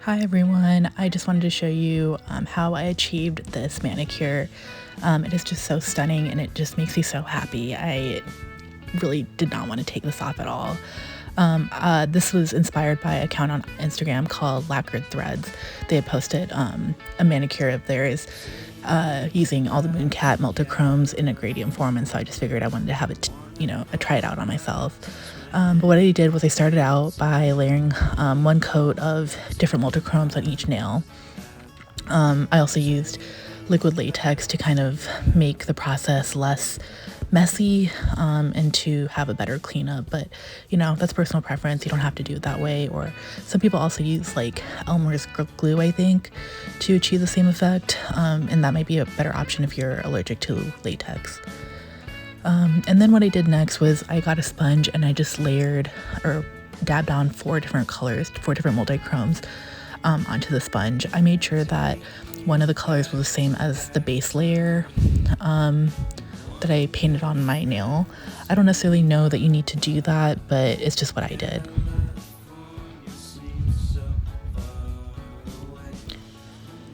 Hi everyone, I just wanted to show you how I achieved this manicure. It is just so stunning and it just makes me so happy. I really did not want to take this off at all. This was inspired by an account on Instagram called Lacquered Threads. They had posted a manicure of theirs using all the Mooncat Multichromes in a gradient form, and so I just figured I wanted to have it, try it out on myself. But what I did was I started out by layering one coat of different multichromes on each nail. I also used liquid latex to kind of make the process less messy and to have a better cleanup, but that's personal preference. You don't have to do it that way. Or some people also use like Elmer's glue, I think, to achieve the same effect, and that might be a better option if you're allergic to latex. And then what I did next was I got a sponge and I just layered or dabbed on 4 different colors, 4 different multichromes onto the sponge. I made sure that one of the colors was the same as the base layer that I painted on my nail. I don't necessarily know that you need to do that, but it's just what I did.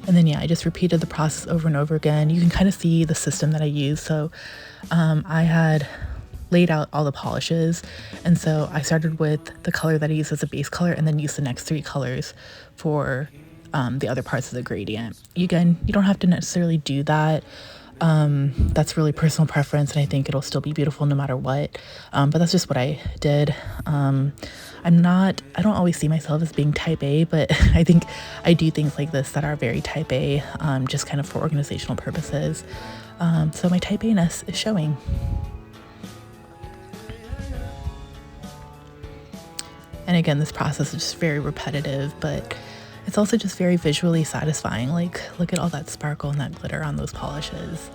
And then I just repeated the process over and over again. You can kind of see the system that I use. So I had laid out all the polishes, and so I started with the color that I used as a base color and then used the next 3 colors for the other parts of the gradient. Again, you don't have to necessarily do that. That's really personal preference, and I think it'll still be beautiful no matter what. But that's just what I did. I don't always see myself as being type A, but I think I do things like this that are very type A, just kind of for organizational purposes. So my type A-ness is showing. And again, this process is just very repetitive, but it's also just very visually satisfying. Like, look at all that sparkle and that glitter on those polishes.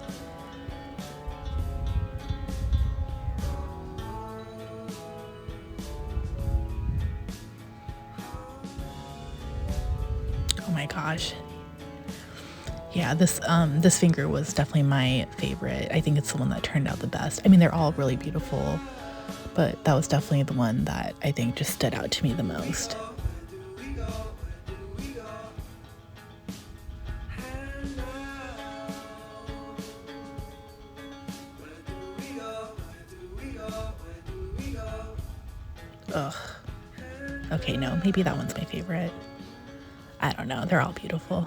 Oh my gosh. Yeah, this finger was definitely my favorite. I think it's the one that turned out the best. I mean, they're all really beautiful, but that was definitely the one that I think just stood out to me the most. Ugh. Okay, no, maybe that one's my favorite. I don't know, they're all beautiful.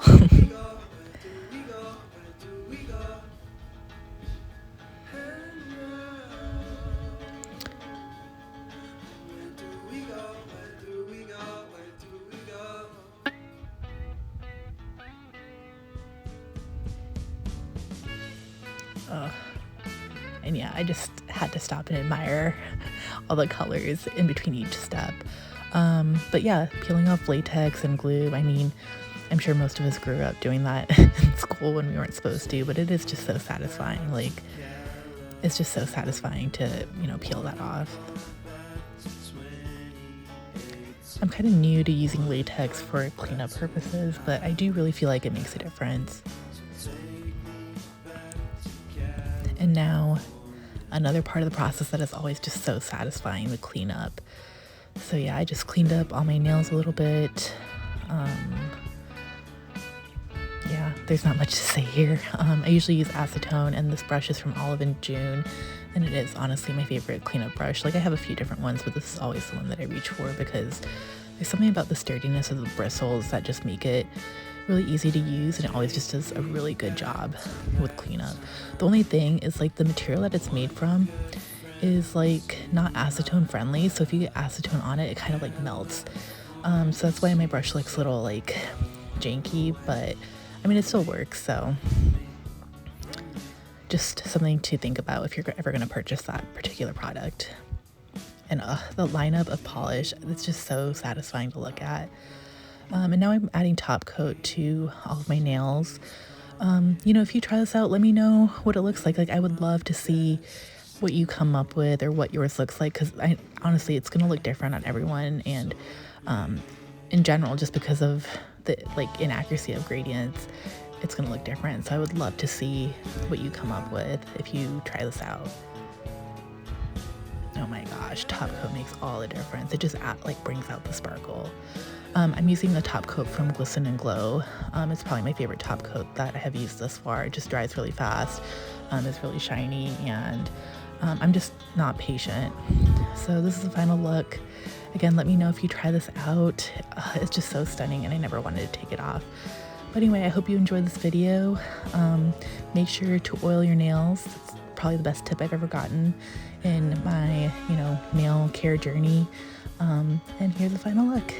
And I just had to stop and admire all the colors in between each step. But yeah, peeling off latex and glue, I mean, I'm sure most of us grew up doing that in school when we weren't supposed to, but it is just so satisfying. Like, it's just so satisfying to, peel that off. I'm kind of new to using latex for cleanup purposes, but I do really feel like it makes a difference. And now, another part of the process that is always just so satisfying, the cleanup. So yeah, I just cleaned up all my nails a little bit. Yeah, there's not much to say here. I usually use acetone, and this brush is from Olive and June, and it is honestly my favorite cleanup brush. Like, I have a few different ones, but this is always the one that I reach for because there's something about the sturdiness of the bristles that just make it really easy to use, and it always just does a really good job with cleanup. The only thing is, like, the material that it's made from is like not acetone friendly, so if you get acetone on it, it kind of like melts. So that's why my brush looks a little like janky, but I mean, it still works. So just something to think about if you're ever going to purchase that particular product. And the lineup of polish, it's just so satisfying to look at. And now I'm adding top coat to all of my nails. If you try this out, let me know what it looks like. Like, I would love to see what you come up with or what yours looks like, because honestly, it's going to look different on everyone, and in general, just because of the inaccuracy of gradients, it's going to look different. So I would love to see what you come up with if you try this out. Oh my gosh, top coat makes all the difference. It just brings out the sparkle. I'm using the top coat from Glisten and Glow. It's probably my favorite top coat that I have used thus far. It just dries really fast. It's really shiny, and I'm just not patient. So this is the final look. Again, let me know if you try this out. It's just so stunning, and I never wanted to take it off. But anyway, I hope you enjoyed this video. Make sure to oil your nails. It's probably the best tip I've ever gotten in my, nail care journey. And here's the final look.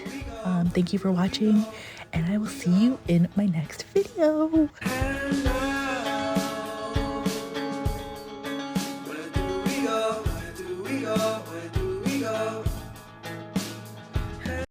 Thank you for watching, and I will see you in my next video.